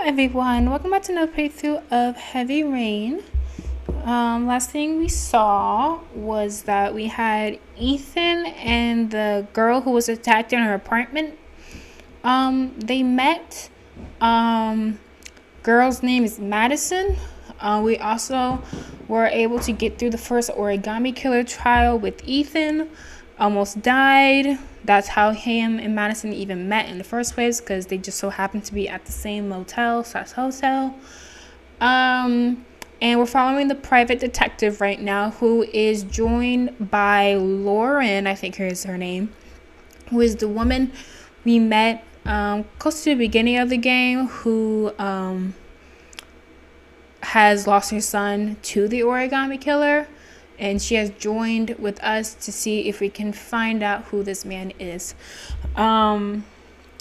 everyone, welcome back to another playthrough of Heavy Rain. Last thing we saw was that we had Ethan and the girl who was attacked in her apartment. They met. Girl's name is Madison. We also were able to get through the first origami killer trial with Ethan. Almost died. That's how him and Madison even met in the first place, because they just so happened to be at the same motel/hotel. And we're following the private detective right now, who is joined by Lauren, I think here's her name, who is the woman we met close to the beginning of the game, who has lost her son to the origami killer. And she has joined with us to see if we can find out who this man is.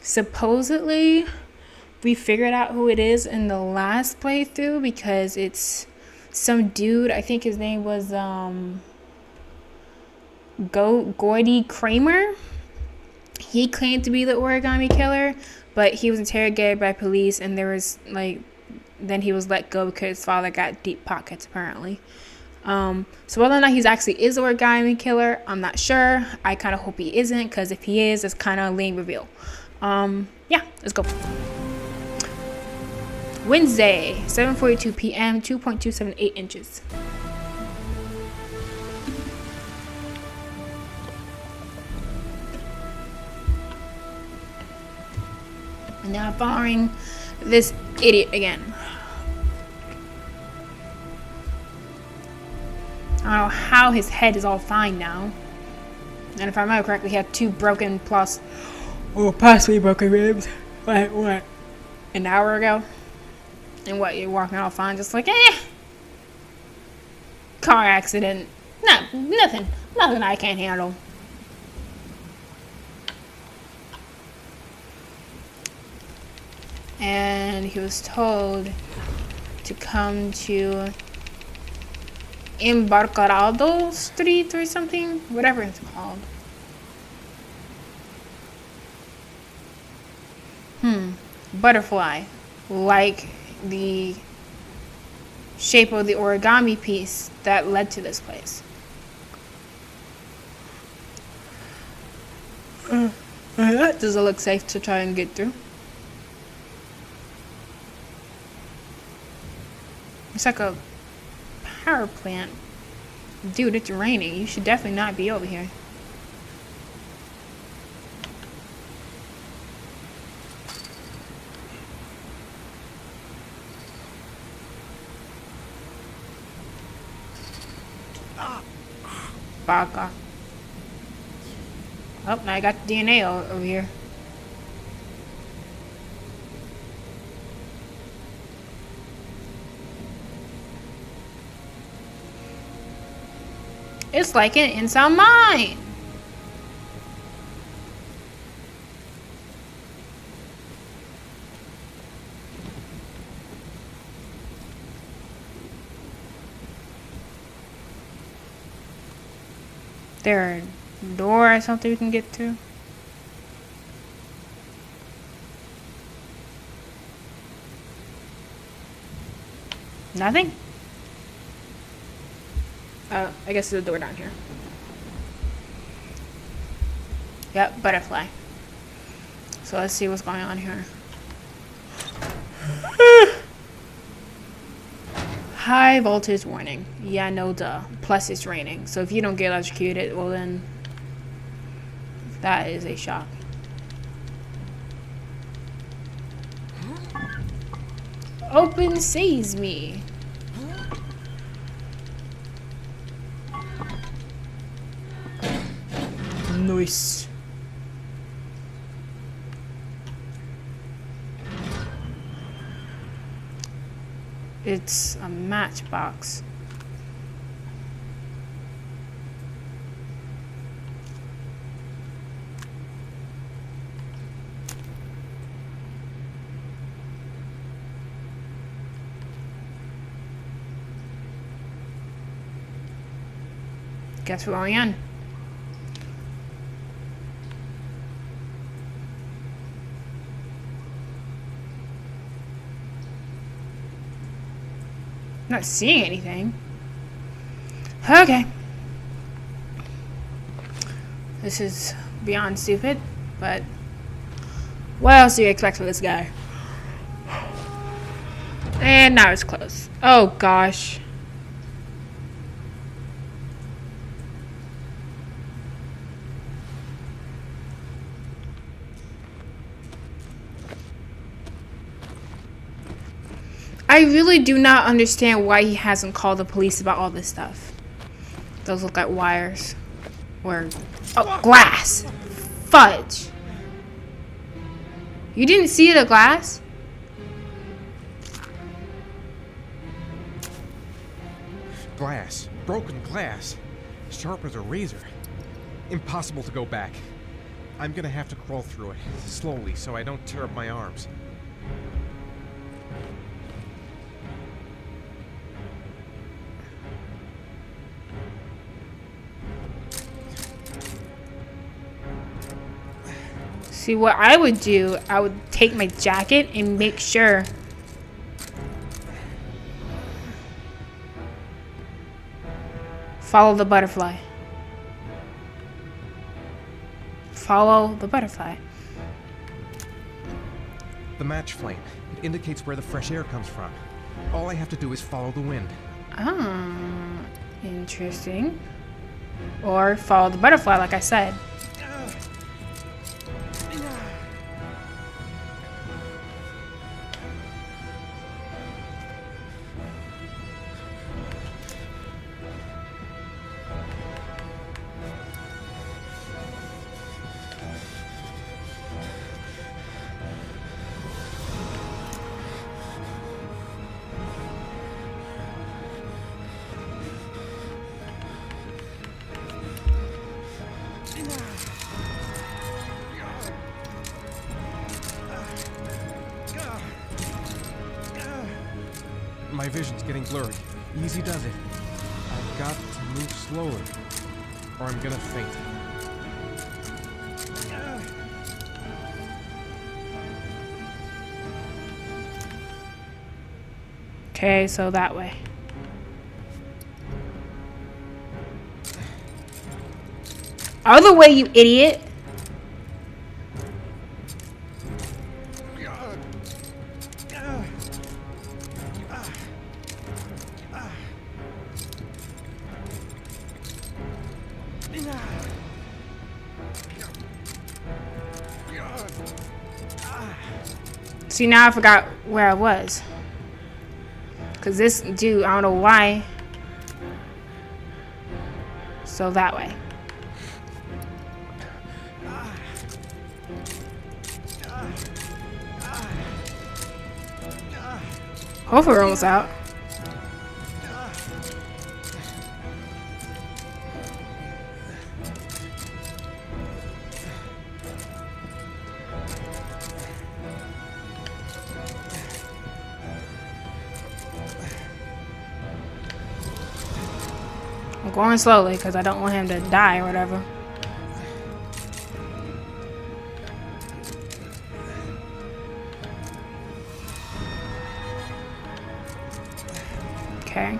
Supposedly, we figured out who it is in the last playthrough, because it's some dude. I think his name was Gordy Kramer. He claimed to be the origami killer, but he was interrogated by police, and there was then he was let go because his father got deep pockets apparently. So whether or not he's actually is the origami killer, I'm not sure. I kind of hope he isn't, because if he is, it's kind of a lame reveal. Yeah, let's go. Wednesday, 7:42 p.m., 2.278 inches. And now I'm following this idiot again. I don't know how his head is all fine now. And if I remember correctly, he had two broken possibly broken ribs. What? An hour ago? And what, you're walking all fine, just like, car accident. Nothing I can't handle. And he was told to come to Embarcado Street or something, whatever it's called. Butterfly, like the shape of the origami piece that led to this place. That doesn't look safe to try and get through. It's like a power plant. Dude, it's raining. You should definitely not be over here. Baka. Oh, now I got the DNA over here. It's like an inside mine. There a door or something we can get through? Nothing? I guess there's a door down here. Yep, butterfly. So let's see what's going on here. High voltage warning. Yeah, no duh. Plus it's raining. So if you don't get electrocuted, well then, that is a shock. Open sesame. Nice. It's a matchbox. Guess we're going in. Not seeing anything. Okay. This is beyond stupid, but what else do you expect from this guy? And now it's closed. Oh gosh. I really do not understand why he hasn't called the police about all this stuff. Those look like wires. Or glass. Fudge. You didn't see the glass? Glass. Broken glass. Sharp as a razor. Impossible to go back. I'm gonna have to crawl through it, slowly, so I don't tear up my arms. See, what I would do, I would take my jacket and make sure. Follow the butterfly. Follow the butterfly. The match flame. It indicates where the fresh air comes from. All I have to do is follow the wind. Ah, interesting. Or follow the butterfly, like I said. My vision's getting blurry. Easy does it. I've got to move slowly, or I'm gonna faint. Okay, so that way. Other way, you idiot! See, now I forgot where I was. Because this dude, I don't know why. So that way. Hopefully we're almost out. I'm going slowly because I don't want him to die or whatever. Okay.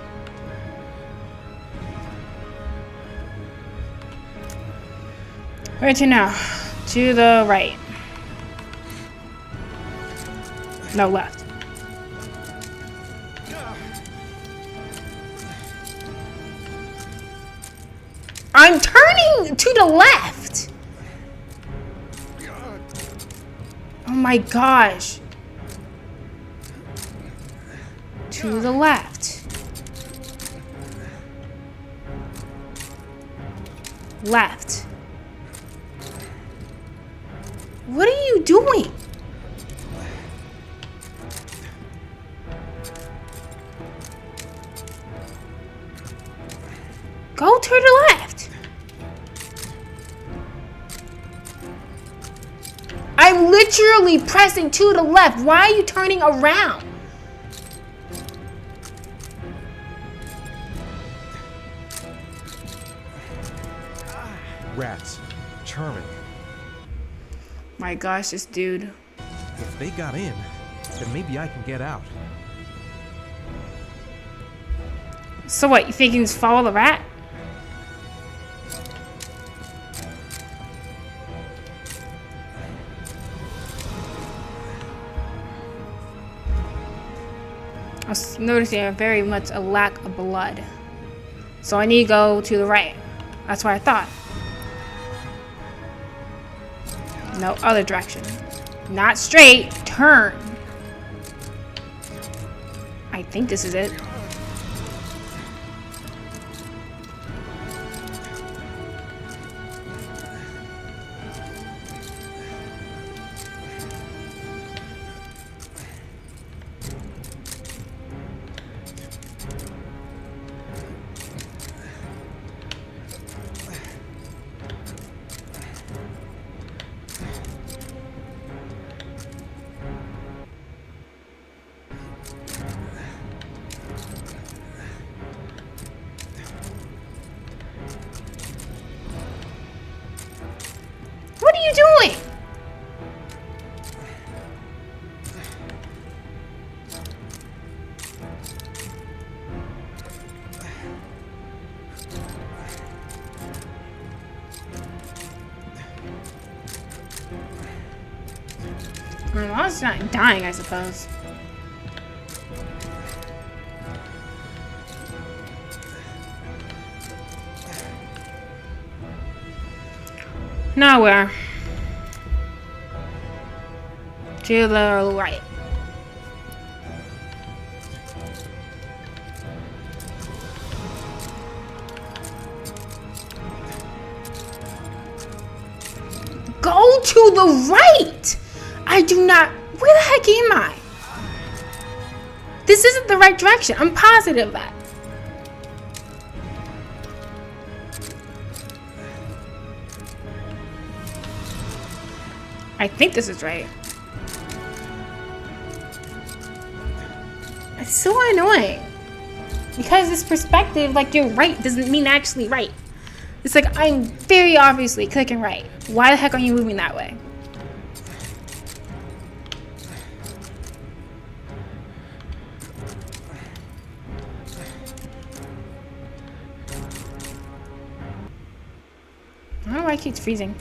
Where to now? To the right. No, left. I'm turning to the left. Oh my gosh. To the left. Left. What are you doing? Go to the left. I'm literally pressing to the left. Why are you turning around? Rats. Charming. My gosh, this dude. If they got in, then maybe I can get out. So what, you think you can just follow the rat? I was noticing very much a lack of blood. So I need to go to the right. That's what I thought. No, other direction. Not straight, turn. I think this is it. What are you doing? Well, it's not dying, I suppose. Nowhere. To the right. Go to the right! I do not... Where the heck am I? This isn't the right direction. I'm positive of that. I think this is right. It's so annoying. Because this perspective, like you're right, doesn't mean actually right. It's like I'm very obviously clicking right. Why the heck are you moving that way? I don't know why it keeps freezing.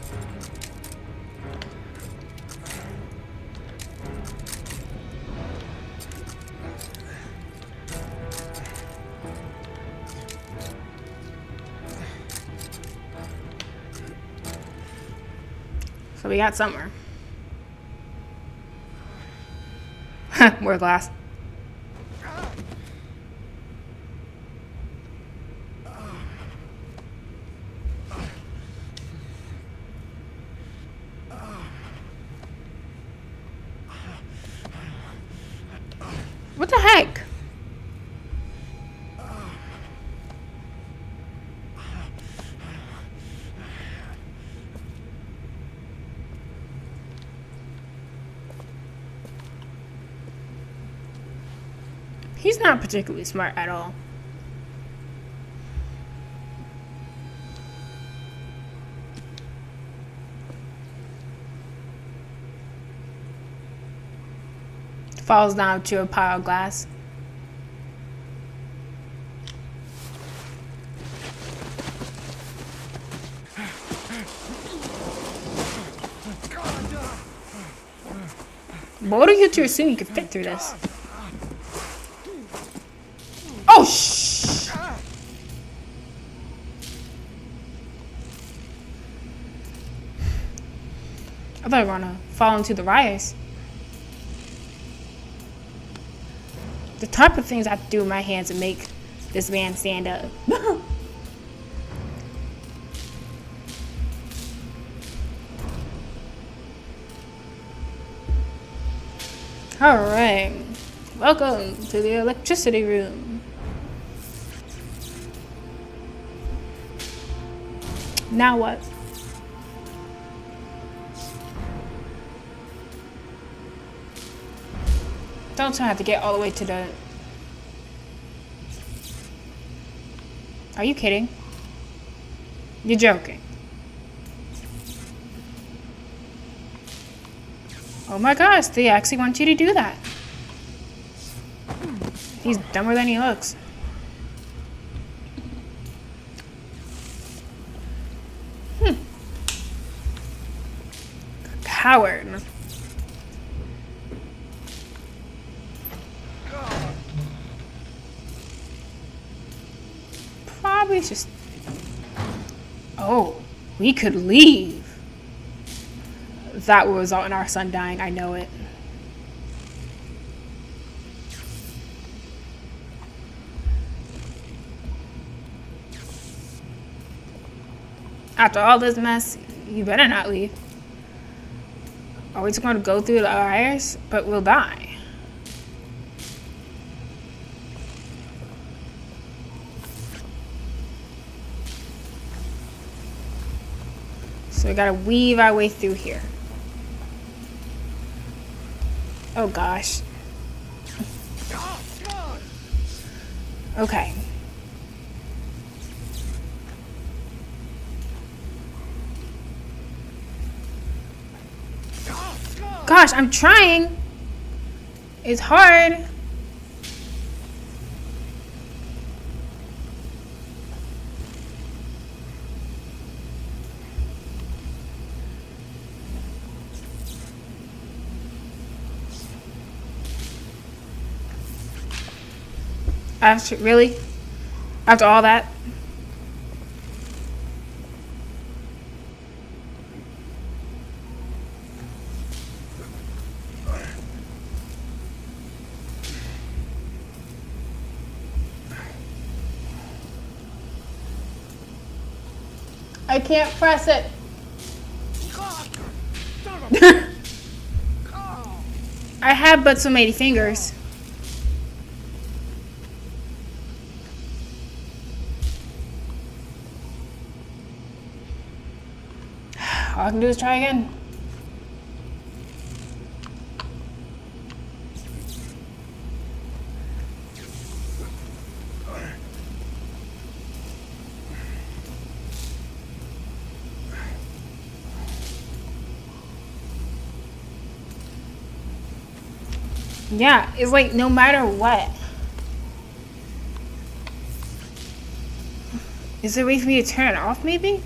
So we got somewhere. More glass. What the heck? He's not particularly smart at all. Falls down to a pile of glass. But what are you to assume you can fit through this? Oh, shh! I thought I was gonna fall into the rise. The type of things I have to do with my hands to make this man stand up. Alright. Welcome to the electricity room. Now what? Don't have to get all the way to the... Are you kidding? You're joking. Oh my gosh, they actually want you to do that. He's dumber than he looks. coward. Probably just... Oh, we could leave. That will result in our son dying. I know it. After all this mess, you better not leave. Are we just going to go through the wires? But we'll die. So we gotta weave our way through here. Oh gosh. Okay. Gosh, I'm trying. It's hard. Really? After all that? I can't press it. I have but so many fingers. All I can do is try again. Yeah, it's like no matter what. Is there a way for me to turn it off maybe?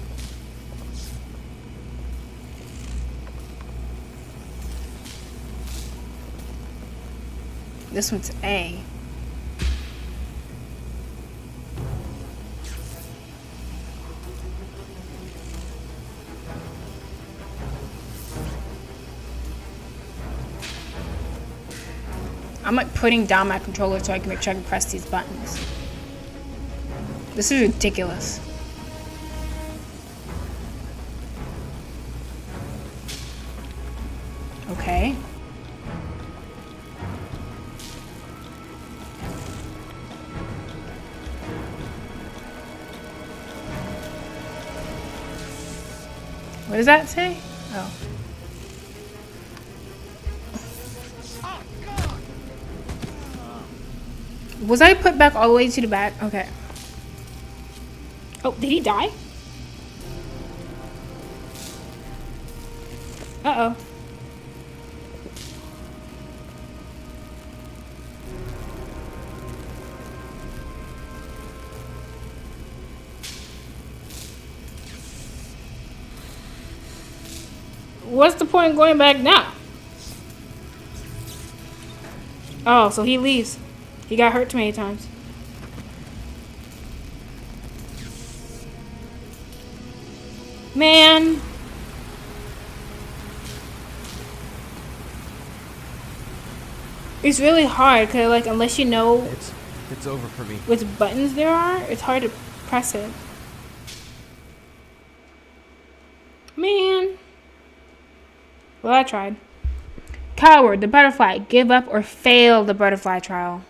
This one's A. I'm like putting down my controller so I can make sure I can press these buttons. This is ridiculous. Okay. What does that say? Oh. Was I put back all the way to the back? Okay. Oh, did he die? Uh-oh. What's the point of going back now? Oh, so he leaves. He got hurt too many times. Man. It's really hard because like unless you know it's over for me. which buttons there are, it's hard to press it. Man. Well, I tried. Coward, the butterfly. Give up or fail the butterfly trial.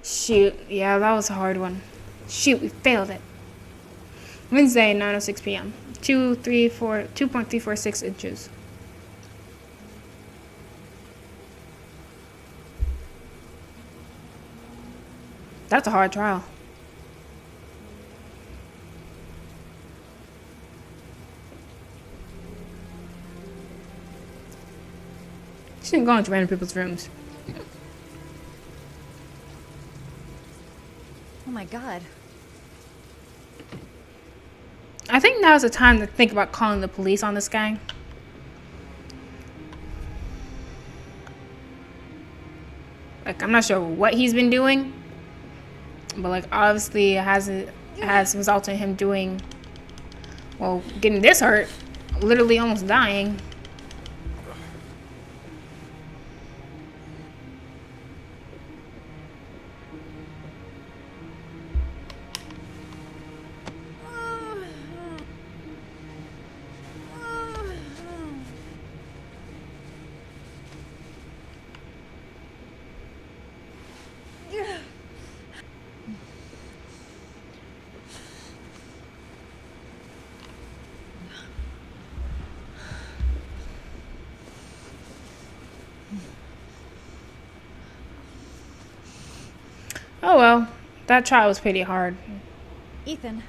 Shoot. Yeah, that was a hard one. Shoot, we failed it. Wednesday, 9:06 p.m. 2.346 inches. That's a hard trial. She didn't go into random people's rooms. Oh my god. I think now's the time to think about calling the police on this guy. Like, I'm not sure what he's been doing, but like obviously it has resulted in him doing, well, getting this hurt, literally almost dying. Oh well, that trial was pretty hard. Ethan.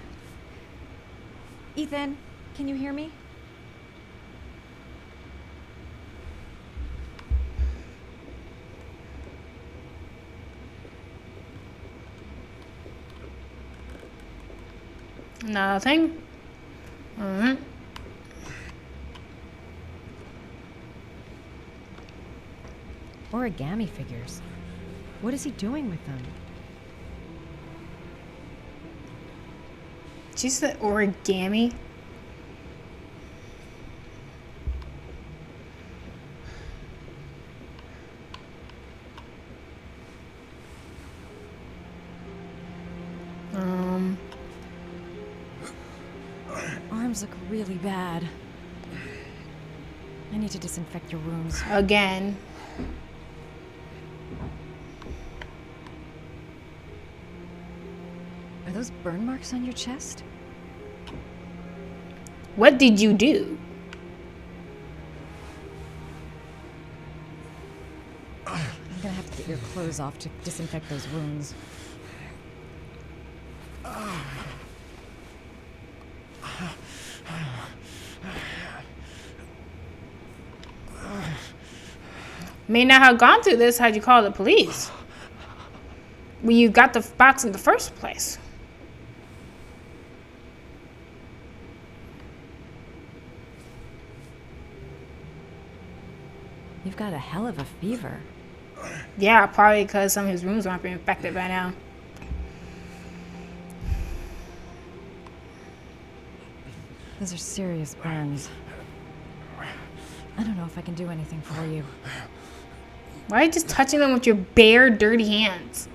Ethan, can you hear me? Nothing. Alright. Origami figures. What is he doing with them? She said origami. Arms look really bad. I need to disinfect your wounds. Again. Are those burn marks on your chest? What did you do? I'm gonna have to get your clothes off to disinfect those wounds. May not have gone through this had you called the police. When you got the box in the first place. You've got a hell of a fever. Yeah, probably because some of his wounds aren't being infected by now. Those are serious burns. I don't know if I can do anything for you. Why are you just touching them with your bare, dirty hands?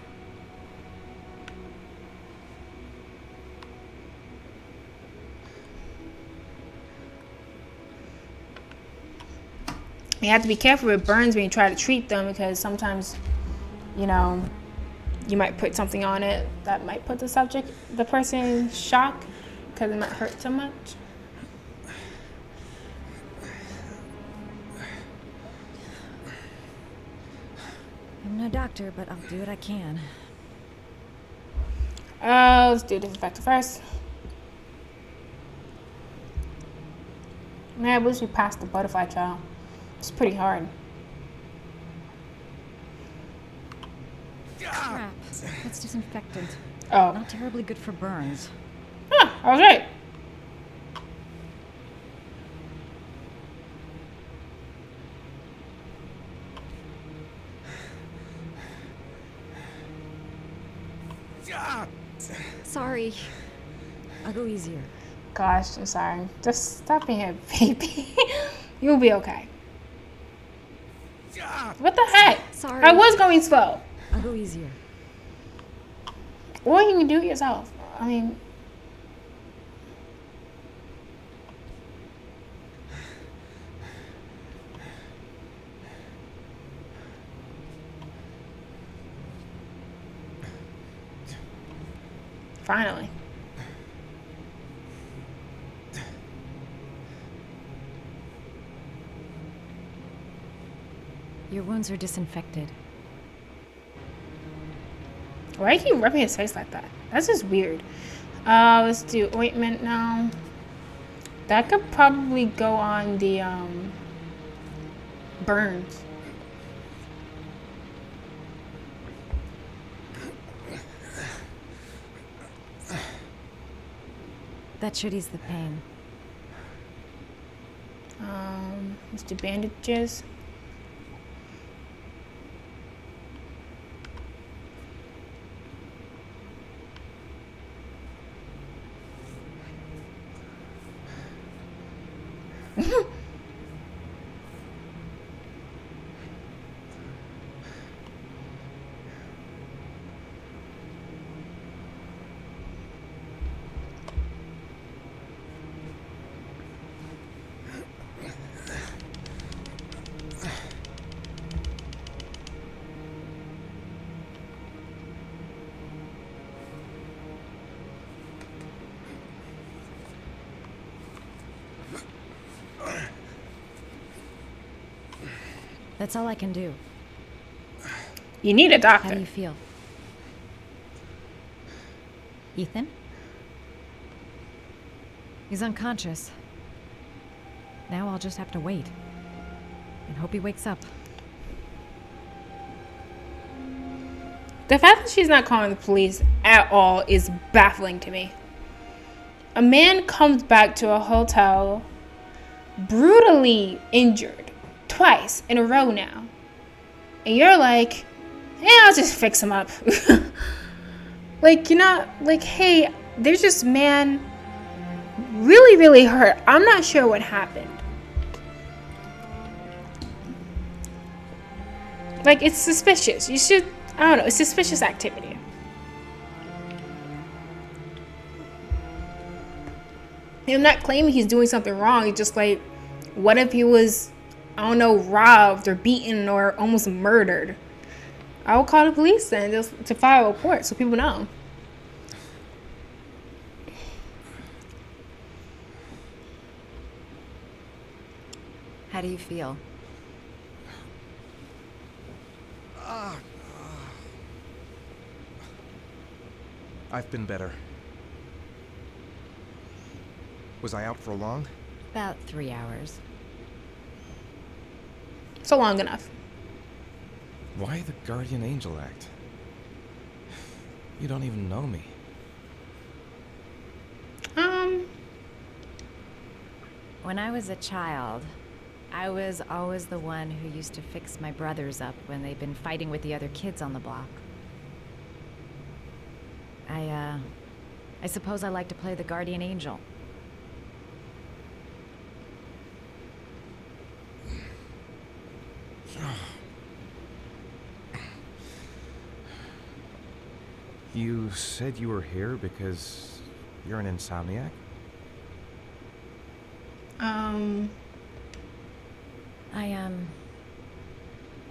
You have to be careful with burns when you try to treat them because sometimes, you know, you might put something on it that might put the person in shock because it might hurt so much. I'm no doctor, but I'll do what I can. Let's do disinfectant first. Man, I wish we passed the butterfly trial. It's pretty hard. Crap. That's disinfectant. Oh. Not terribly good for burns. Huh, I was right. Sorry. I'll go easier. Gosh, I'm sorry. Just stop being a baby. You'll be okay. What the heck? Sorry. I was going slow. I'll go easier. Or you can do it yourself. I mean... Finally. Your wounds are disinfected. Why do you keep rubbing his face like that? That's just weird. Let's do ointment now. That could probably go on the burns. That should ease the pain. Let's do bandages. That's all I can do. You need a How do doctor. you feel? Ethan? He's unconscious. Now I'll just have to wait. And hope he wakes up. The fact that she's not calling the police at all is baffling to me. A man comes back to a hotel brutally injured twice in a row now. And you're like, hey, I'll just fix him up. Like, you're not like, hey, there's this man really, really hurt. I'm not sure what happened. Like, it's suspicious. You should, I don't know, it's suspicious activity. I'm not claiming he's doing something wrong. It's just like, what if he was, I don't know, robbed or beaten or almost murdered? I will call the police then, just to file a report so people know. How do you feel? I've been better. Was I out for long? About 3 hours. So long enough. Why the guardian angel act? You don't even know me. When I was a child, I was always the one who used to fix my brothers up when they'd been fighting with the other kids on the block. I suppose I like to play the guardian angel. You said you were here because you're an insomniac?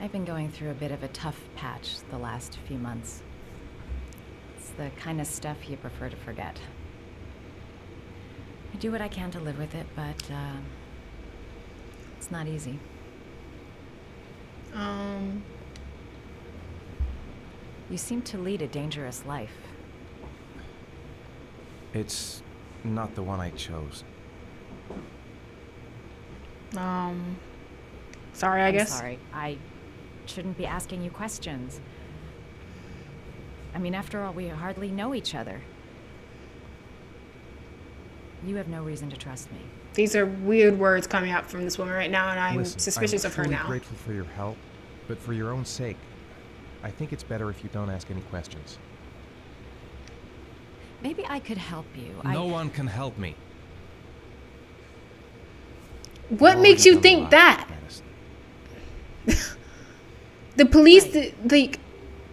I've been going through a bit of a tough patch the last few months. It's the kind of stuff you prefer to forget. I do what I can to live with it, but, it's not easy. You seem to lead a dangerous life. It's not the one I chose. Sorry, I guess. Sorry, I shouldn't be asking you questions. I mean, after all, we hardly know each other. You have no reason to trust me. These are weird words coming out from this woman right now, and I'm Listen, suspicious of her I'm now. truly grateful for your help, but for your own sake, I think it's better if you don't ask any questions. Maybe I could help you. No one can help me. What You've makes already you done a think lot, that? Madison. The police, Right.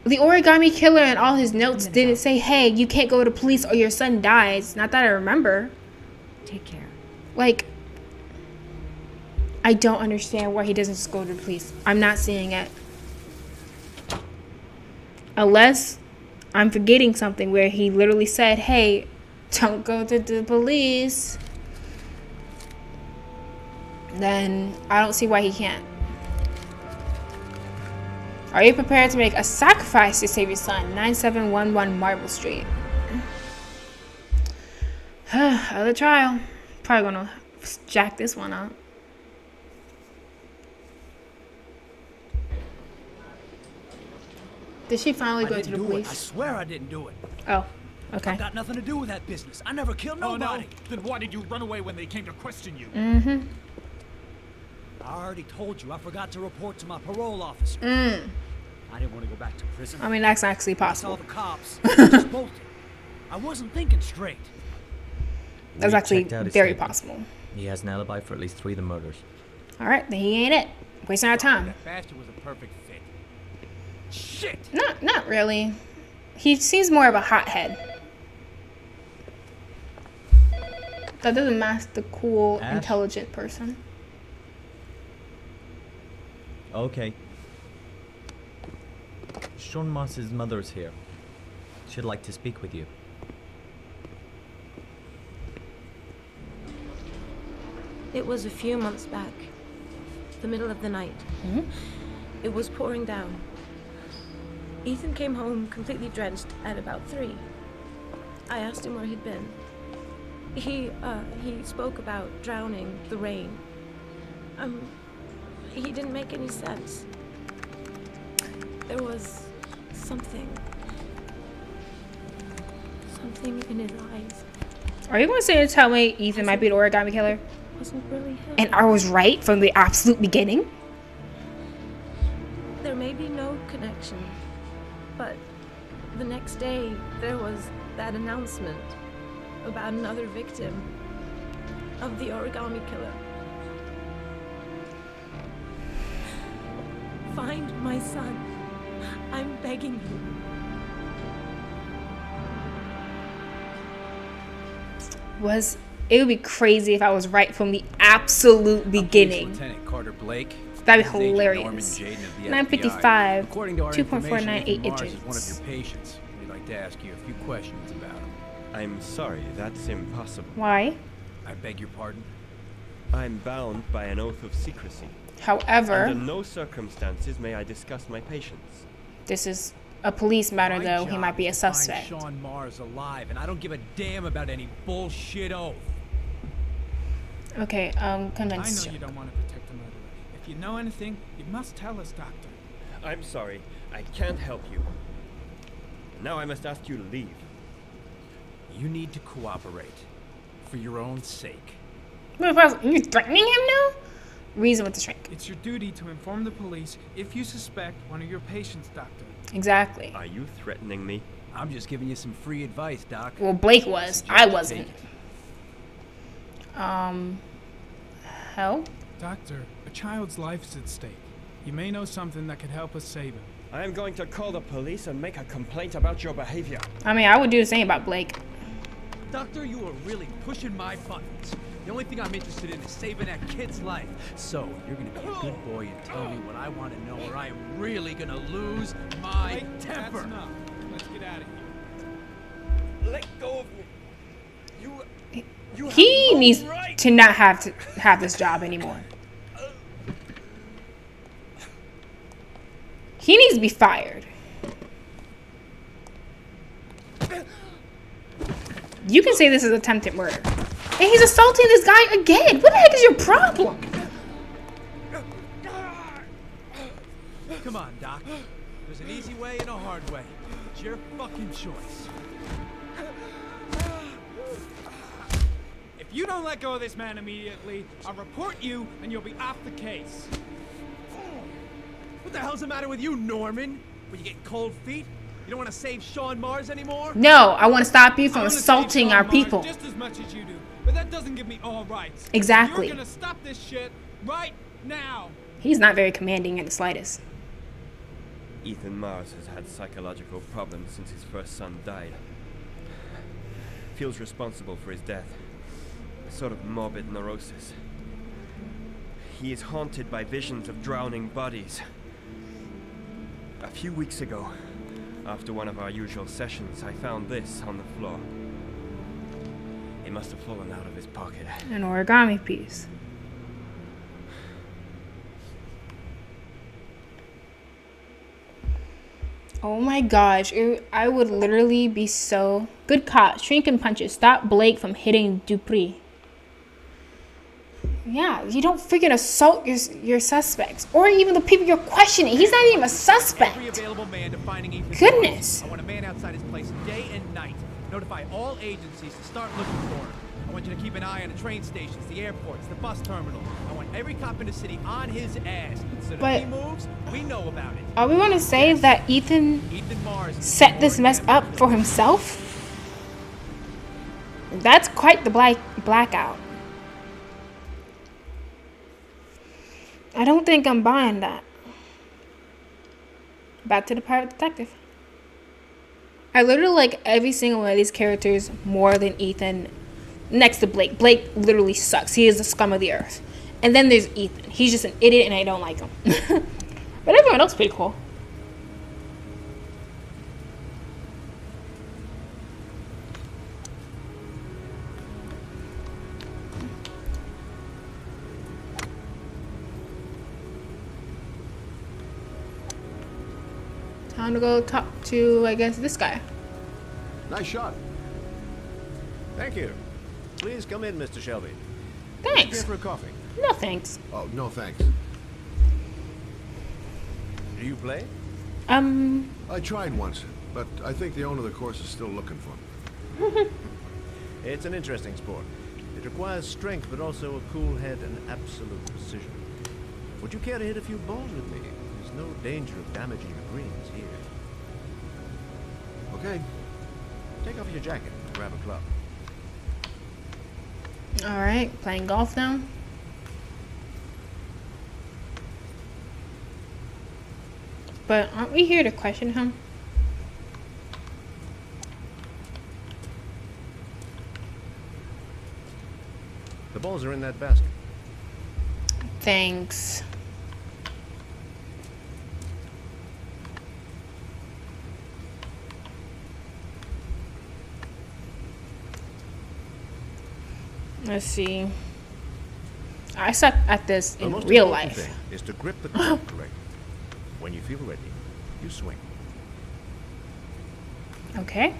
the origami killer and all his notes I'm gonna didn't go. say, hey, you can't go to police or your son dies. Not that I remember. Take care. Like, I don't understand why he doesn't just go to the police. I'm not seeing it. Unless I'm forgetting something where he literally said, hey, don't go to the police. Then I don't see why he can't. Are you prepared to make a sacrifice to save your son? 9711 Marble Street. Other trial. Probably gonna jack this one up. Did she finally go to the I police? swear I didn't do it. Oh, okay. I've got nothing to do with that business. I never killed Oh, nobody. no. Then why did you run away when they came to question you? I already told you I forgot to report to my parole officer. I didn't want to go back to prison. I mean, that's actually I saw possible. the cops. I just bolted. I wasn't thinking straight. That's We actually checked out his very statement. possible. He has an alibi for at least 3 of the murders. All right, then he ain't it. Wasting our time. That bastard was a perfect fit. Shit! Not really. He seems more of a hothead. That doesn't match the cool, Ash? intelligent person. Okay. Sean Moss's mother's here. She'd like to speak with you. It was a few months back, the middle of the night. It was pouring down. Ethan came home completely drenched at about 3. I asked him where he'd been. He spoke about drowning, the rain. He didn't make any sense. There was something in his eyes. Are you going to tell me Ethan might be the origami killer? It wasn't really him. And I was right from the absolute beginning? There may be no connection, but the next day there was that announcement about another victim of the origami killer. Find my son. I'm begging you. It would be crazy if I was right from the absolute beginning. Lieutenant Carter Blake. That'd be This is Agent hilarious. Norman Jaden of the 955, FBI. According to our 2.498 information, Mars inches. is one of your patients. We'd like to ask you a few questions about him. I'm sorry, that's impossible. Why? I beg your pardon? I'm bound by an oath of secrecy. However, Under no circumstances may I discuss my patients. this is a police matter, My though. He job might be a is to find suspect. Sean Mars alive, and I don't give a damn about any bullshit oath. Okay, I convinced. know you don't want to protect the murderer. If you know anything, you must tell us, Doctor. I'm sorry, I can't help you. Now I must ask you to leave. You need to cooperate. For your own sake. You're threatening him now? Reason with the shrink. It's your duty to inform the police if you suspect one of your patients, Doctor. Exactly. Are you threatening me? I'm just giving you some free advice, Doc. Well, Blake was. Suggest I you wasn't. take it. Help? Doctor, a child's life's at stake. You may know something that could help us save him. I am going to call the police and make a complaint about your behavior. I mean, I would do the same about Blake. Doctor, you are really pushing my buttons. The only thing I'm interested in is saving that kid's life. So, you're gonna be a good boy and tell me what I want to know, or I am really gonna lose my temper. That's enough. Let's get out of here. Let go of me. You He have no needs right. to not have this job anymore. He needs to be fired. You can say this is attempted murder. And he's assaulting this guy again. What the heck is your problem? Come on, Doc. There's an easy way and a hard way. It's your fucking choice. If you don't let go of this man immediately, I'll report you and you'll be off the case. What the hell's the matter with you, Norman? When you get cold feet? You don't want to save Sean Mars anymore? No, I want to stop you from I wanna assaulting save our Sean Mars people. just as much as you do, but that doesn't give me all rights. Exactly. You're gonna stop this shit right now. He's not very commanding in the slightest. Ethan Mars has had psychological problems since his first son died. Feels responsible for his death. A sort of morbid neurosis. He is haunted by visions of drowning bodies. A few weeks ago, after one of our usual sessions, I found this on the floor. It must have fallen out of his pocket. An origami piece. Oh my gosh, I would literally be so... Good cop, shrink and punches. Stop Blake from hitting Dupree. Yeah, you don't freaking assault your suspects. Or even the people you're questioning. He's not even a Every suspect. available man to finding Ethan Goodness. Mars. I want a man outside his place day and night. Notify all agencies to start looking for him. I want you to keep an eye on the train stations, the airports, the bus terminal. I want every cop in the city on his ass. So that But- if he moves, we know about it. Are we going to say that Ethan Ethan Mars is set this mess goddamn up for himself? That's quite the blackout. I don't think I'm buying that. Back to the private detective. I literally like every single one of these characters more than Ethan next to Blake. Blake literally sucks. He is the scum of the earth. And then there's Ethan. He's just an idiot and I don't like him. But everyone else is pretty cool. I'm gonna go talk to, I guess, this guy. Nice shot. Thank you. Please come in, Mr. Shelby. Thanks. Here for a coffee. No thanks. Oh, no thanks. Do you play? I tried once, but I think the owner of the course is still looking for me. It's an interesting sport. It requires strength, but also a cool head and absolute precision. Would you care to hit a few balls with me? There's no danger of damaging the greens here. Okay. Take off your jacket and grab a club. Alright, playing golf now. But aren't we here to question him? The balls are in that basket. Thanks. Let's see. I suck at this The in most real important life. thing is to grip the club correctly. When you feel ready, you swing. Okay.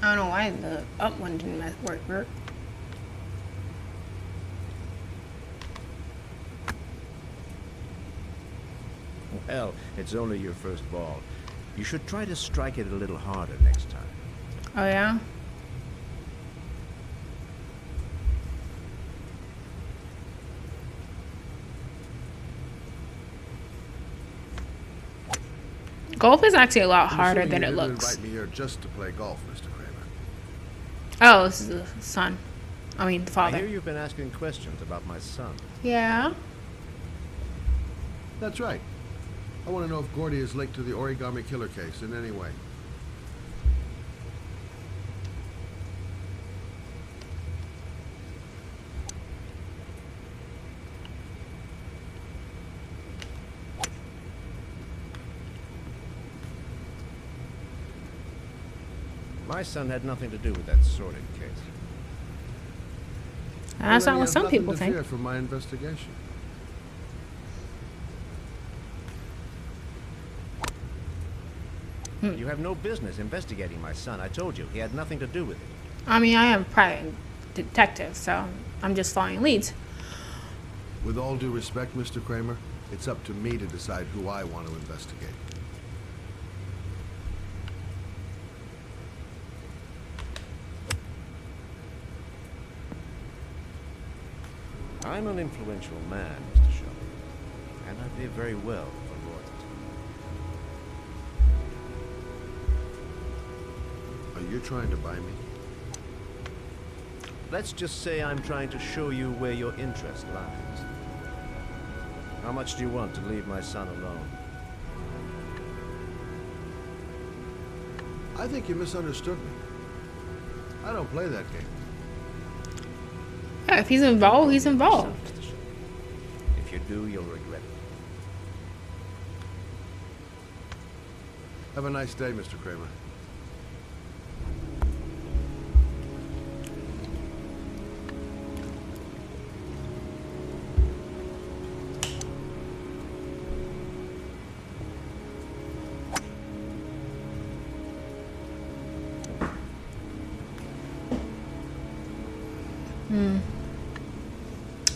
I don't know why the up one didn't work. Well, it's only your first ball. You should try to strike it a little harder next time. Oh yeah? Golf is actually a lot harder than it You didn't looks. invite me here just to play golf, Mr. Kramer. Oh, this is the son. I mean, the I father. hear you've been asking questions about my son. Yeah. That's right. I want to know if Gordy is linked to the origami killer case in any way. My son had nothing to do with that sordid case. That's Well, then not he what has some nothing people to think. fear from my investigation. You have no business investigating my son. I told you, he had nothing to do with it. I mean, I am a private detective, so I'm just following leads. With all due respect, Mr. Kramer, it's up to me to decide who I want to investigate. I'm an influential man, Mr. Shelby, and I pay very well for loyalty. Are you trying to buy me? Let's just say I'm trying to show you where your interest lies. How much do you want to leave my son alone? I think you misunderstood me. I don't play that game. Yeah, if he's involved, he's involved. Mr. Shelby. If you do, you'll regret it. Have a nice day, Mr. Kramer.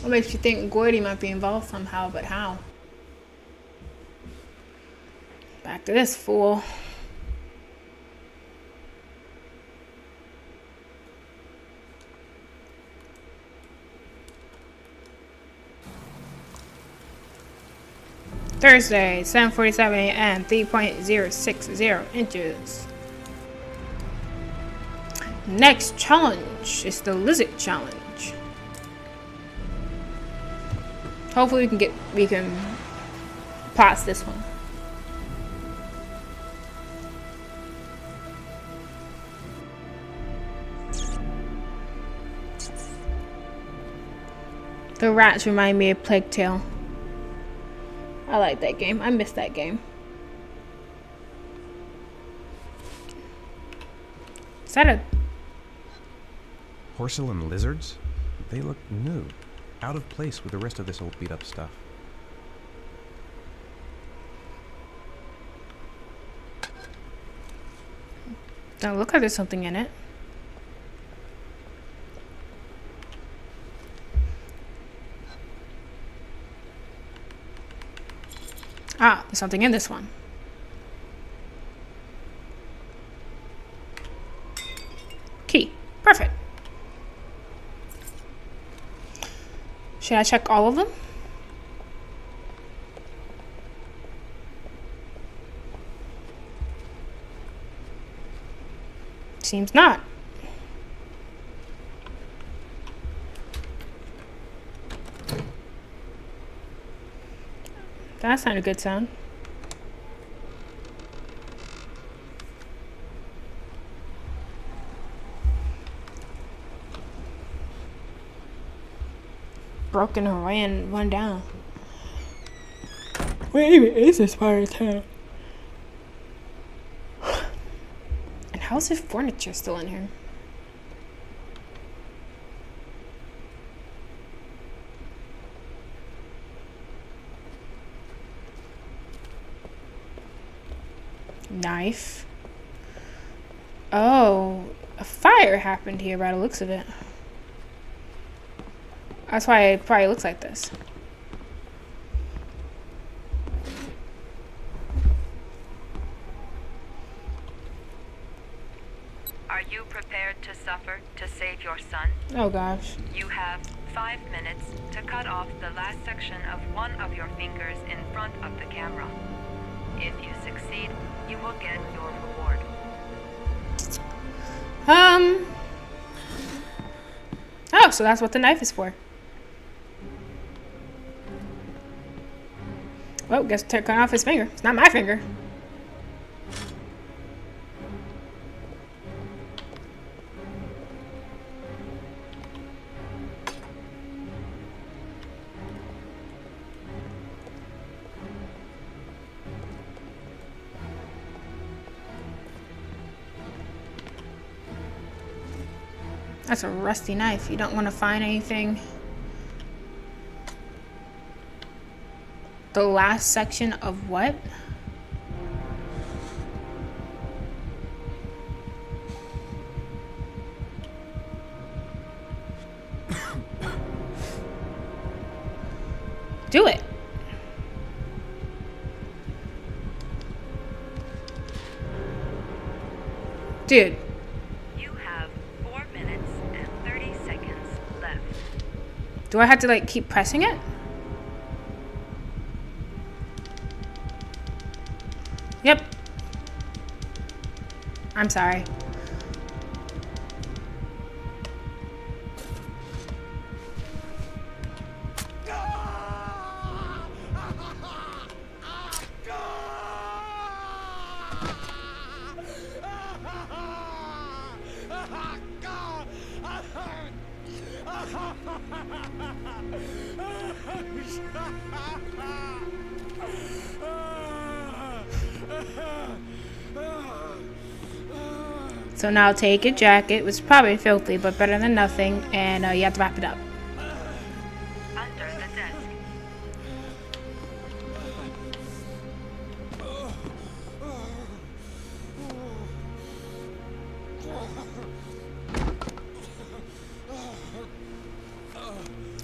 What makes you think Gordy might be involved somehow, but how? Back to this fool. Thursday, 7:47 a.m., 3.060 inches. Next challenge is the lizard challenge. Hopefully we can pass this one. The rats remind me of Plague Tale. I like that game. I miss that game. that a... Porcelain lizards? They look new. Out of place with the rest of this old beat-up stuff. Don't look like there's something in it. Ah, there's something in this one. Key. Perfect. Should I check all of them? Seems not. That's not a good sound. Broken and ran one down. Where even is this part of town? And how's his furniture still in here? Knife. Oh, a fire happened here by the looks of it. That's why it probably looks like this. Are you prepared to suffer to save your son? Oh gosh. You have 5 minutes to cut off the last section of one of your fingers in front of the camera. If you succeed, you will get your reward. Oh, so that's what the knife is for. Well, guess cut off his finger. It's not my finger. That's a rusty knife. You don't want to find anything. The last section of what? Do it. Dude. You have 4 minutes and 30 seconds left. Do I have to like keep pressing it? Yep. I'm sorry. So now take your jacket, which is probably filthy, but better than nothing, and you have to wrap it up. Under the desk.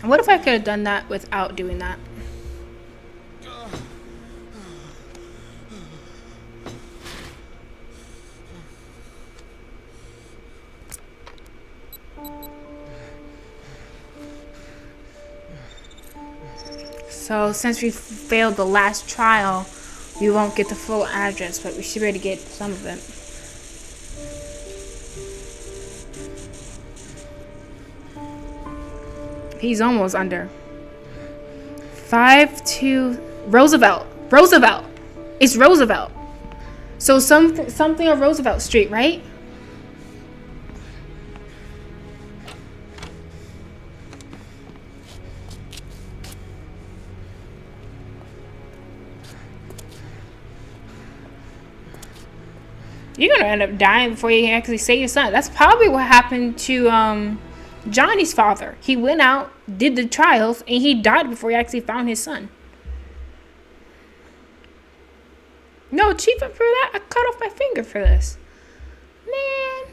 What if I could have done that without doing that? So since we failed the last trial, we won't get the full address, but we should be able to get some of it. He's almost under. 5-2 Roosevelt. Roosevelt. It's Roosevelt. So something on Roosevelt Street, right? You're gonna end up dying before you can actually save your son. That's probably what happened to Johnny's father. He went out, did the trials, and he died before he actually found his son. No achievement for that? I cut off my finger for this. Man.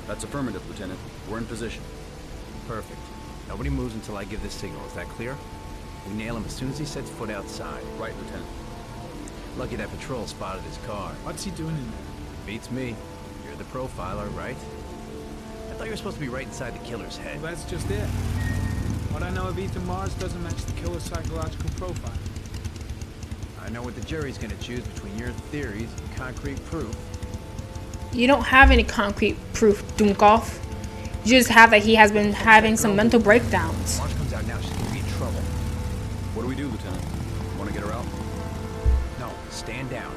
That's affirmative, Lieutenant. We're in position. Perfect. Nobody moves until I give the signal. Is that clear? We nail him as soon as he sets foot outside. Right, Lieutenant. Lucky that patrol spotted his car. What's he doing in there? Beats me. You're the profiler, right? I thought you were supposed to be right inside the killer's head. Well, that's just it. What I know of Ethan Mars doesn't match the killer's psychological profile. I know what the jury's gonna choose between your theories and concrete proof. You don't have any concrete proof, Dunkoff. You just have that he has been having some mental breakdowns. Marge comes out now, she's gonna be in trouble. What do we do, Lieutenant? Want to get her out? No, stand down.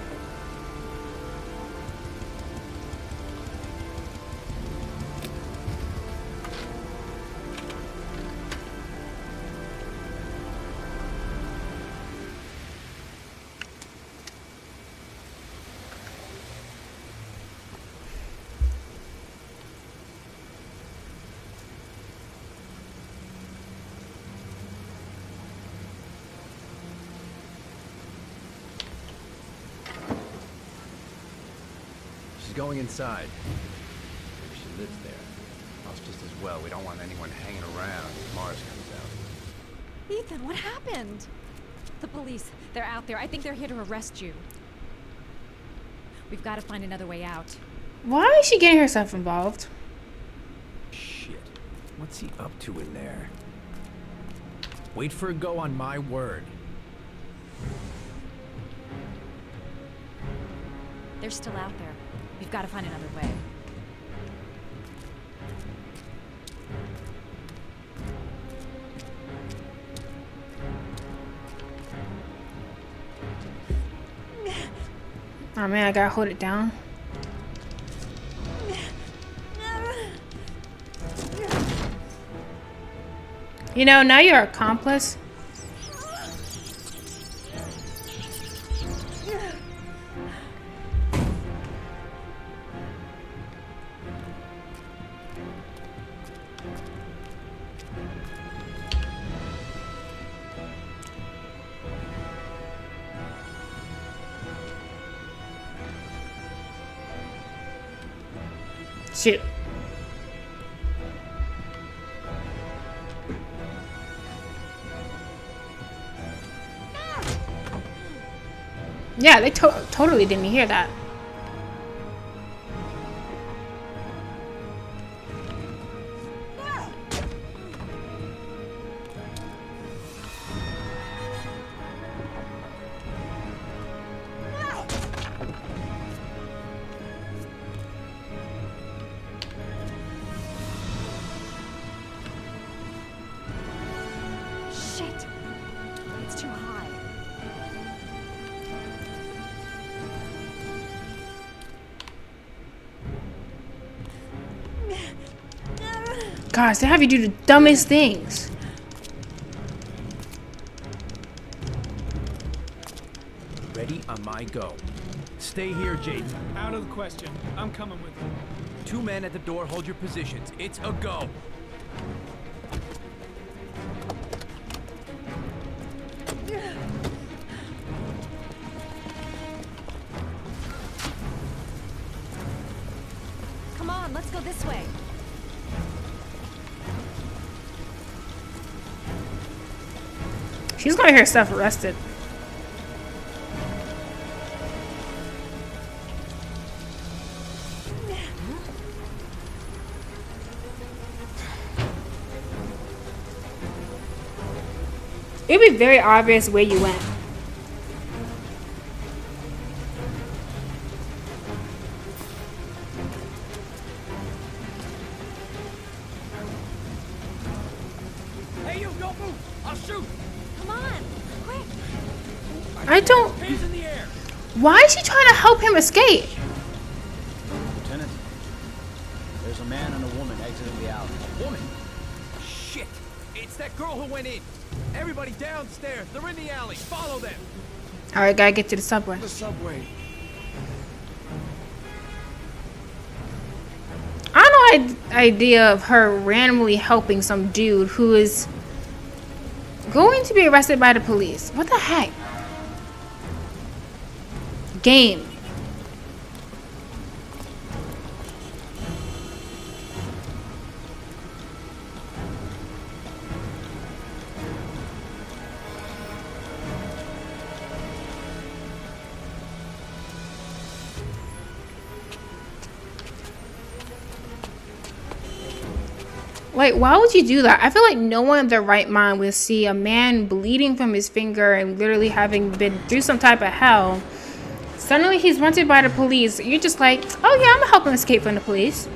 Going inside. Maybe she lives there. Us just as well. We don't want anyone hanging around if Mars comes out. Ethan, what happened? The police. They're out there. I think they're here to arrest you. We've got to find another way out. Why is she getting herself involved? Shit. What's he up to in there? Wait for a go on my word. They're still out there. We've got to find another way. Oh man, I gotta hold it down. You know, now you're an accomplice. Shit. Yeah, they totally didn't hear that. Shit! It's too high. Gosh, they have you do the dumbest things. Ready on my go. Stay here, Jaden. Out of the question. I'm coming with you. 2 men at the door, hold your positions. It's a go. Come on, let's go this way. She's gonna hear herself arrested. It'd be very obvious where you went. Hey, you don't move! I'll shoot! Come on, quick! I don't. Hands in the air! Why is she trying to help him escape? Lieutenant, There's a man and a woman exiting the alley. A woman? Shit! It's that girl who went in. Everybody downstairs. They're in the alley. Follow them. All right, gotta get to the subway. The subway. I don't know idea of her randomly helping some dude who is going to be arrested by the police. What the heck? Game. Like, why would you do that? I feel like no one in their right mind would see a man bleeding from his finger and literally having been through some type of hell. Suddenly he's wanted by the police. You're just like, oh yeah, I'm gonna help him escape from the police.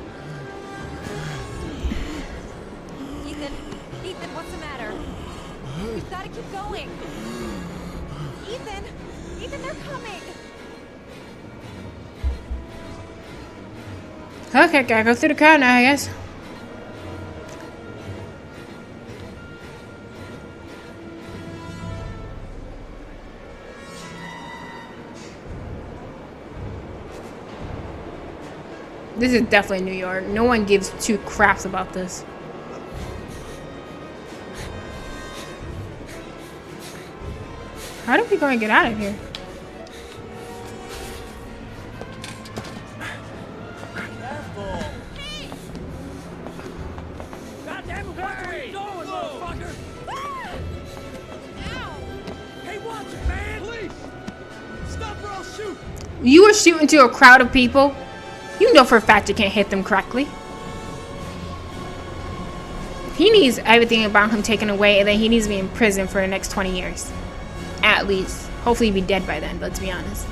Ethan, what's the matter? We've got to keep going. Ethan, they're coming. Okay, gotta go through the crowd now, I guess. This is definitely New York. No one gives two craps about this. How do we go and get out of here? Goddamn, what are you doing, motherfucker? Ow! Hey, watch it, man! Police! Stop or I'll shoot! You were shooting to a crowd of people? You know for a fact you can't hit them correctly. He needs everything about him taken away, and then he needs to be in prison for the next 20 years. At least. Hopefully he'll be dead by then, let's be honest.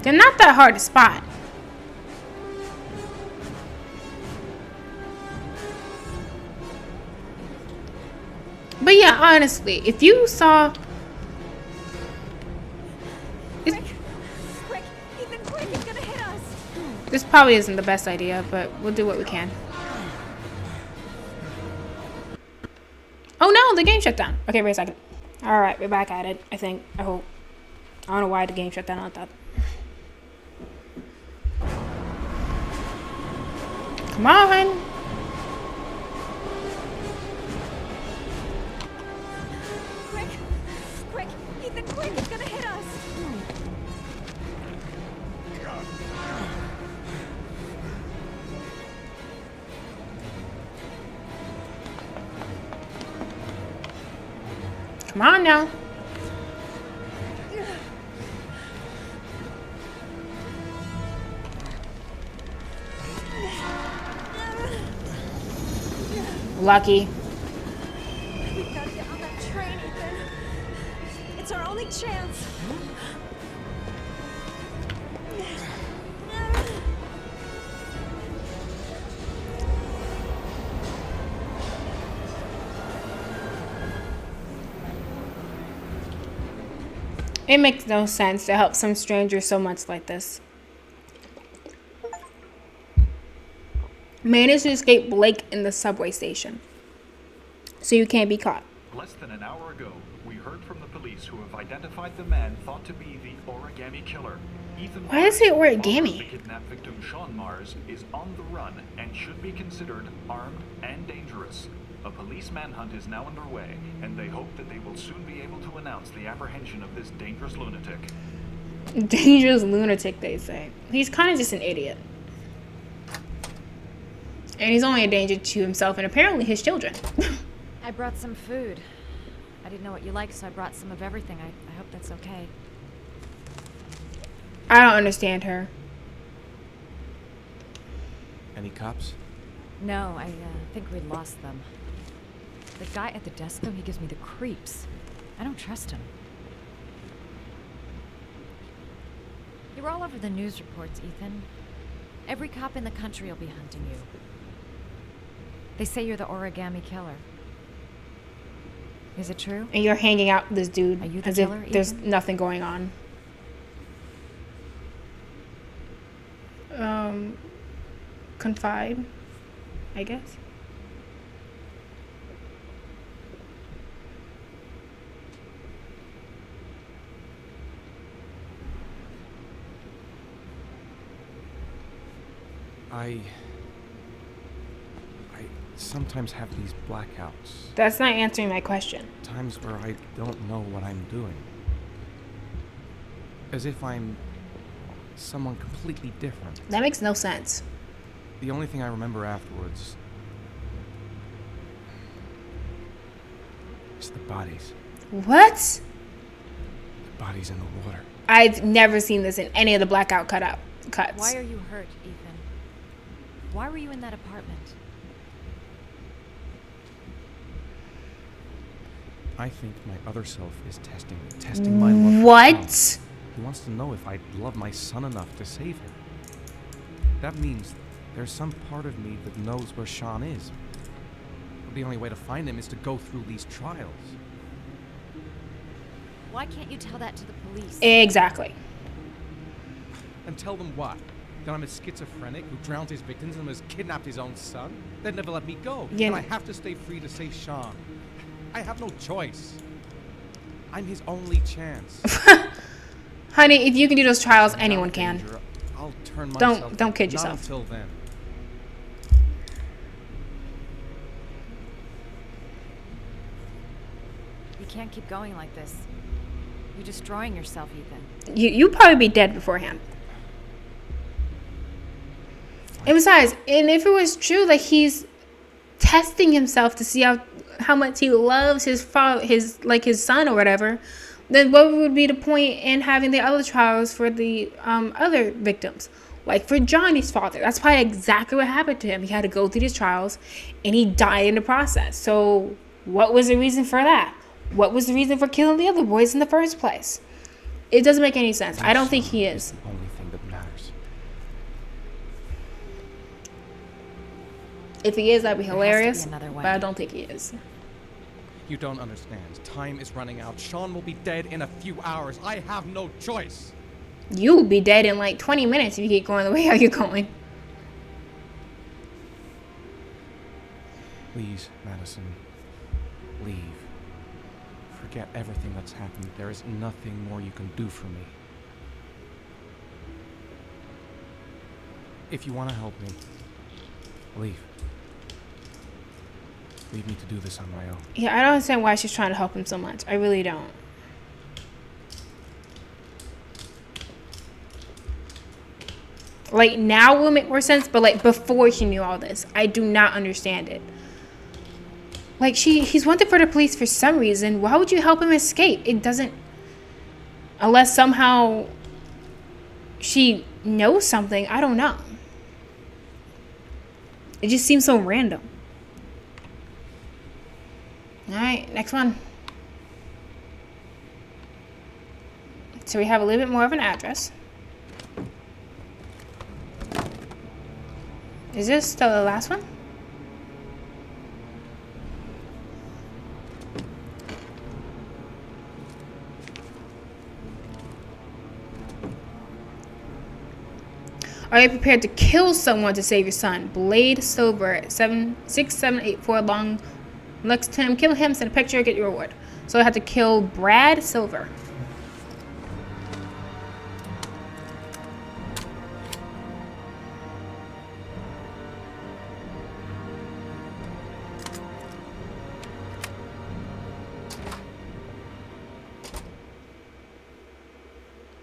They're not that hard to spot. But yeah, honestly, if you saw... Quick, Ethan, quick, he's gonna hit us. This probably isn't the best idea, but we'll do what we can. Oh no, the game shut down. Okay, wait a second. Alright, we're back at it, I think. I hope. I don't know why the game shut down. I thought. Come on. Quick, Ethan, quick, he's gonna hit us. Come on now. Lucky. We've got to get on that train, Ethan. It's our only chance. It makes no sense to help some stranger so much like this. Managed to escape Blake in the subway station, so you can't be caught. Less than an hour ago, we heard from the police who have identified the man thought to be the origami killer. Ethan Why does it say origami? The kidnapped victim Sean Mars is on the run and should be considered armed and dangerous. A police manhunt is now underway, and they hope that they will soon be able to announce the apprehension of this dangerous lunatic. Dangerous lunatic, they say. He's kind of just an idiot. And he's only a danger to himself and apparently his children. I brought some food. I didn't know what you liked, so I brought some of everything. I hope that's okay. I don't understand her. Any cops? No, I think we lost them. The guy at the desk, though, he gives me the creeps. I don't trust him. You're all over the news reports, Ethan. Every cop in the country will be hunting you. They say you're the origami killer. Is it true? And you're hanging out with this dude Are you the as if killer, there's Ethan? nothing going on. Confide, I guess. I sometimes have these blackouts. That's not answering my question. Times where I don't know what I'm doing. As if I'm someone completely different. That makes no sense. The only thing I remember afterwards is the bodies. What? The bodies in the water. I've never seen this in any of the blackout cuts. Why are you hurt, Ethan? Why were you in that apartment? I think my other self is testing my love. What? He wants to know if I love my son enough to save him. That means there's some part of me that knows where Sean is. But the only way to find him is to go through these trials. Why can't you tell that to the police? Exactly. And tell them what? That I'm a schizophrenic who drowned his victims and has kidnapped his own son? They'd never let me go. Yeah. And I have to stay free to save Sean. I have no choice. I'm his only chance. Honey, if you can do those trials, anyone can. I'll turn myself Don't kid Not yourself. until then. You can't keep going like this. You're destroying yourself, Ethan. You'd probably be dead beforehand. And besides, and if it was true, like he's testing himself to see how much he loves his father, his son or whatever, then what would be the point in having the other trials for the other victims? Like for Johnny's father, that's probably exactly what happened to him. He had to go through these trials, and he died in the process. So what was the reason for that? What was the reason for killing the other boys in the first place? It doesn't make any sense. I don't think he is. The only thing that matters. If he is, that'd be hilarious. another way. But I don't think he is. You don't understand. Time is running out. Sean will be dead in a few hours. I have no choice. You'll be dead in like 20 minutes if you keep going the way how you're going. Please, Madison, leave. Forget everything that's happened. There is nothing more you can do for me. If you want to help me, leave. Leave me to do this on my own. Yeah, I don't understand why she's trying to help him so much. I really don't. Like, now will make more sense, but like before she knew all this, I do not understand it. Like, he's wanted for the police for some reason. Why would you help him escape? It doesn't... Unless somehow she knows something. I don't know. It just seems so random. Alright, next one. So we have a little bit more of an address. Is this still the last one? Are you prepared to kill someone to save your son? Blade Silver 6784 long. Next to him, kill him, send a picture, get your reward. So I have to kill Brad Silver.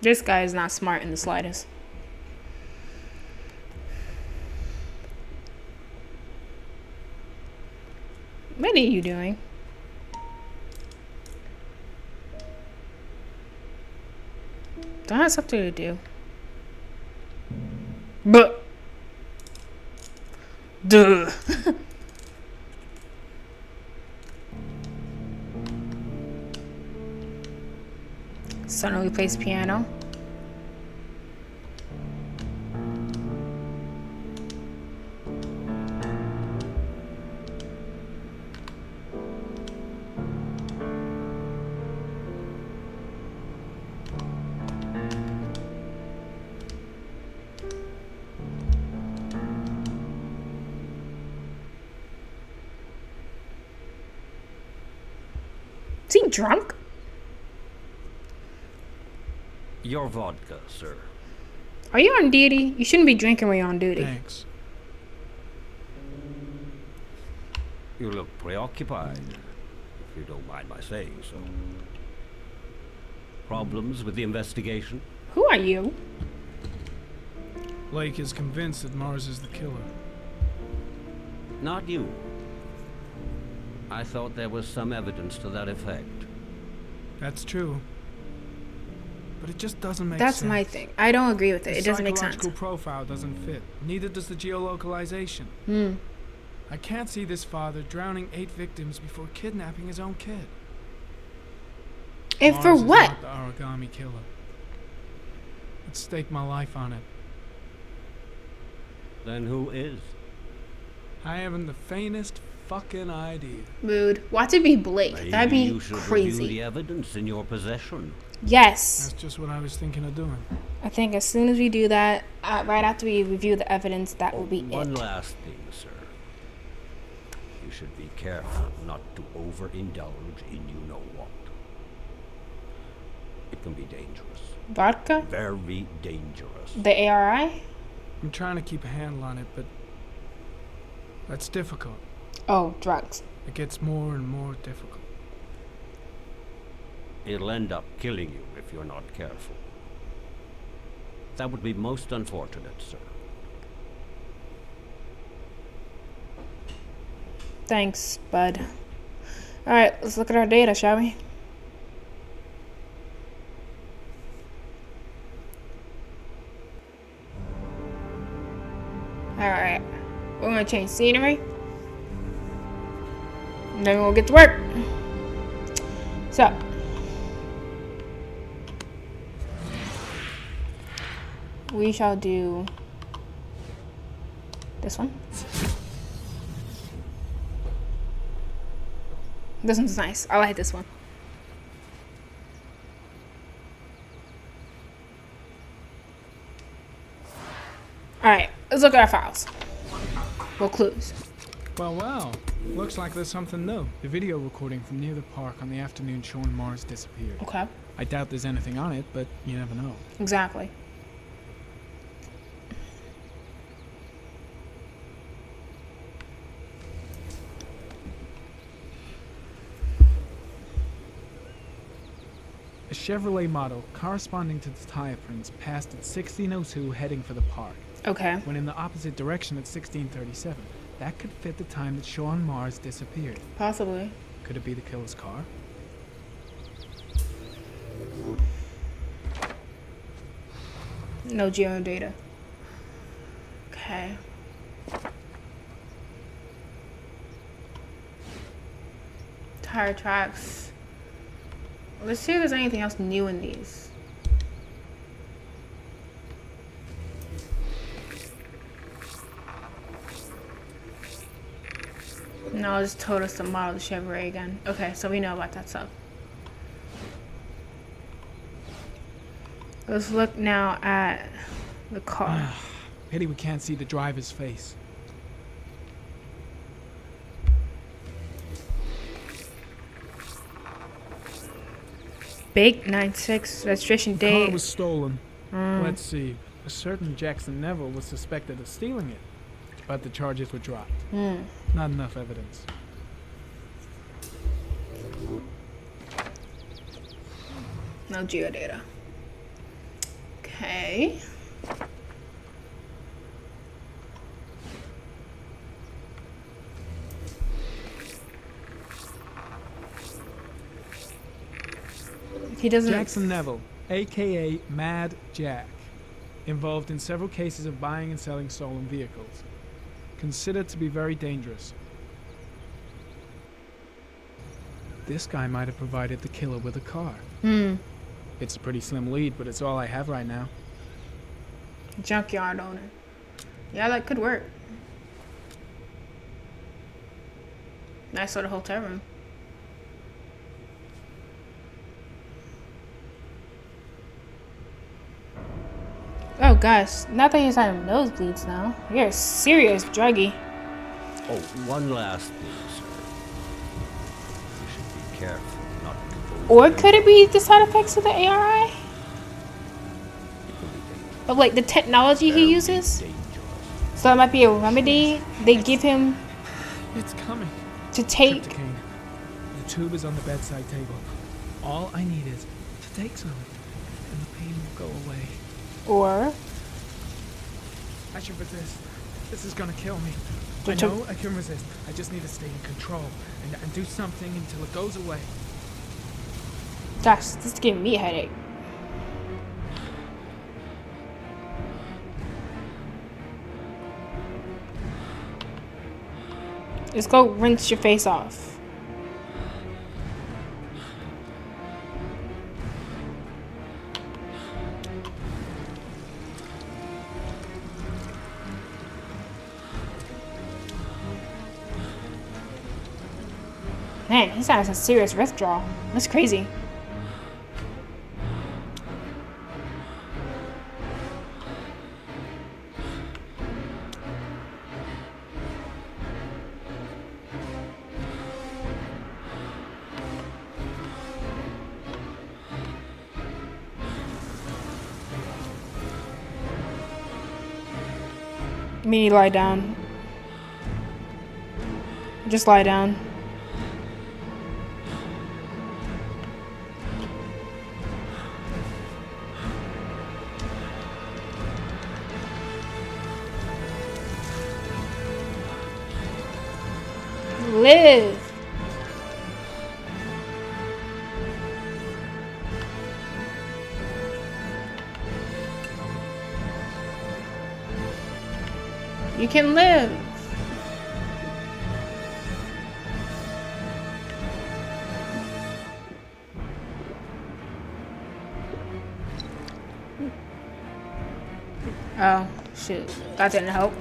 This guy is not smart in the slightest. What are you doing? Don't have something to do. But duh. Suddenly plays piano. Is he drunk? Your vodka, sir. Are you on duty? You shouldn't be drinking when you're on duty. Thanks. You look preoccupied, if you don't mind my saying so. Problems with the investigation? Who are you? Blake is convinced that Mars is the killer. Not you. I thought there was some evidence to that effect. That's true. But it just doesn't make sense. That's my thing. I don't agree with it. It doesn't make sense. The psychological profile doesn't fit. Neither does the geolocalization. I can't see this father drowning 8 victims before kidnapping his own kid. And Mars for is what? not the origami killer. I'd stake my life on it. Then who is? I haven't the faintest fucking idea. Mood. Watch it be Blake. Maybe That'd be you should review crazy. the evidence in your possession. Yes. That's just what I was thinking of doing. I think as soon as we do that, right after we review the evidence, that will be One it. last thing, sir. You should be careful not to overindulge in you-know-what. It can be dangerous. Vodka? Very dangerous. The ARI? I'm trying to keep a handle on it, but that's difficult. Oh, drugs. It gets more and more difficult. It'll end up killing you if you're not careful. That would be most unfortunate, sir. Thanks, bud. Alright, let's look at our data, shall we? Alright. We're gonna change scenery. And then we'll get to work. So. We shall do this one. This one's nice. I like this one. Alright, let's look at our files. Well, clues. Well. Looks like there's something new. The video recording from near the park on the afternoon Sean Mars disappeared. Okay. I doubt there's anything on it, but you never know. Exactly. A Chevrolet model corresponding to the tire prints passed at 1602 heading for the park. Okay. When in the opposite direction at 1637. That could fit the time that Sean Mars disappeared. Possibly. Could it be the killer's car? No geo data. Okay. Tire tracks. Let's see if there's anything else new in these. No, it just told us the model of the Chevrolet again. Okay, so we know about that stuff. Let's look now at the car. Pity we can't see the driver's face. Bake 96 registration The date. car was stolen. Let's see. A certain Jackson Neville was suspected of stealing it, but the charges were dropped. Not enough evidence. No geodata. Okay. He doesn't. Jackson Neville, aka Mad Jack, involved in several cases of buying and selling stolen vehicles. Considered to be very dangerous. This guy might have provided the killer with a car. It's a pretty slim lead, but it's all I have right now. Junkyard owner. Yeah, that could work. Nice little hotel room. Oh gosh, not that he's having nosebleeds now. You're a serious druggie. Oh, one last thing, sir. You should be careful not Or could it be the side effects of the ARI? Of like the technology he uses? So that might be a remedy they give him It's coming. to take. Tryptocane. The tube is on the bedside table. All I need is to take some, and the pain will go away. Or I should resist. This is gonna kill me. The I tub- know I can resist. I just need to stay in control and do something until it goes away. gosh, this is giving me a headache. Let's go rinse your face off. Man, he's having some serious withdrawal. That's crazy. Me lie down. Just lie down. Live. You can live. Oh, shoot. That didn't help.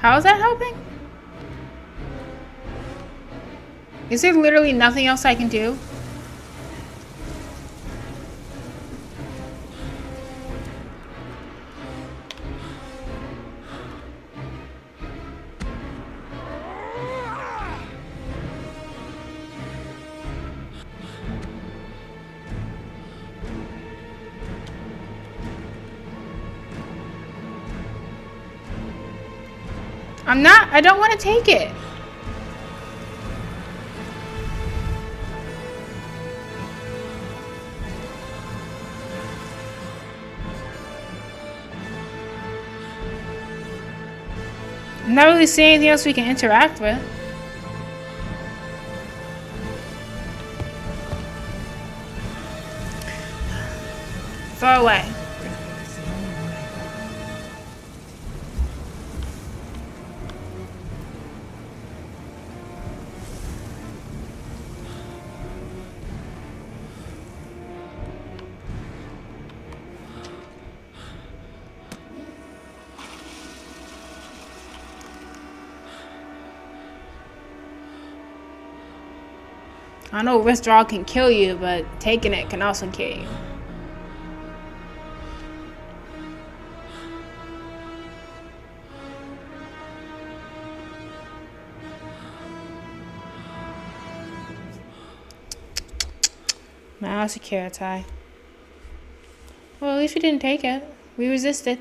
How is that helping? Is there literally nothing else I can do? I don't want to take it. I'm not really seeing anything else we can interact with. Throw away. I know withdrawal can kill you, but taking it can also kill you. Now Security. Well, at least we didn't take it. We resisted.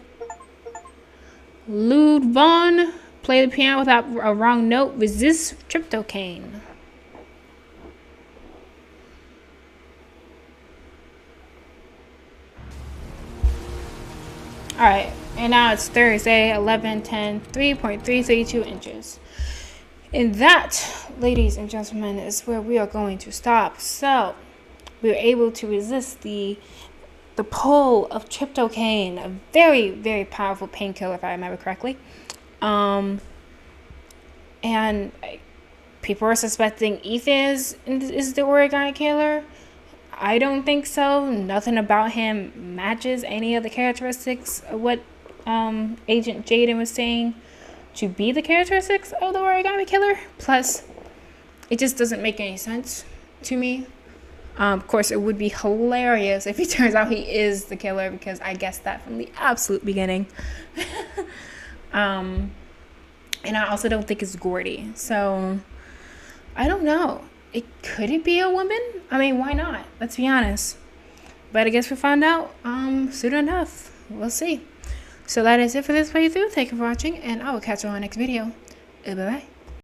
Lud Vaughn. Play the piano without a wrong note. Resist tryptocane. Alright, and now it's Thursday, 11/10, 3.332 inches. And that, ladies and gentlemen, is where we are going to stop. So, we were able to resist the pull of tryptocane, a very, very powerful painkiller, if I remember correctly. And people are suspecting Ethan is the origami killer. I don't think so. Nothing about him matches any of the characteristics of what Agent Jaden was saying to be the characteristics of the origami killer. Plus, it just doesn't make any sense to me. Of course, it would be hilarious if it turns out he is the killer, because I guessed that from the absolute beginning. And I also don't think it's Gordy. So, I don't know. Could it be a woman? I mean, why not? Let's be honest. But I guess we'll find out soon enough. We'll see. So that is it for this playthrough. Thank you for watching, and I will catch you on the next video. Bye-bye.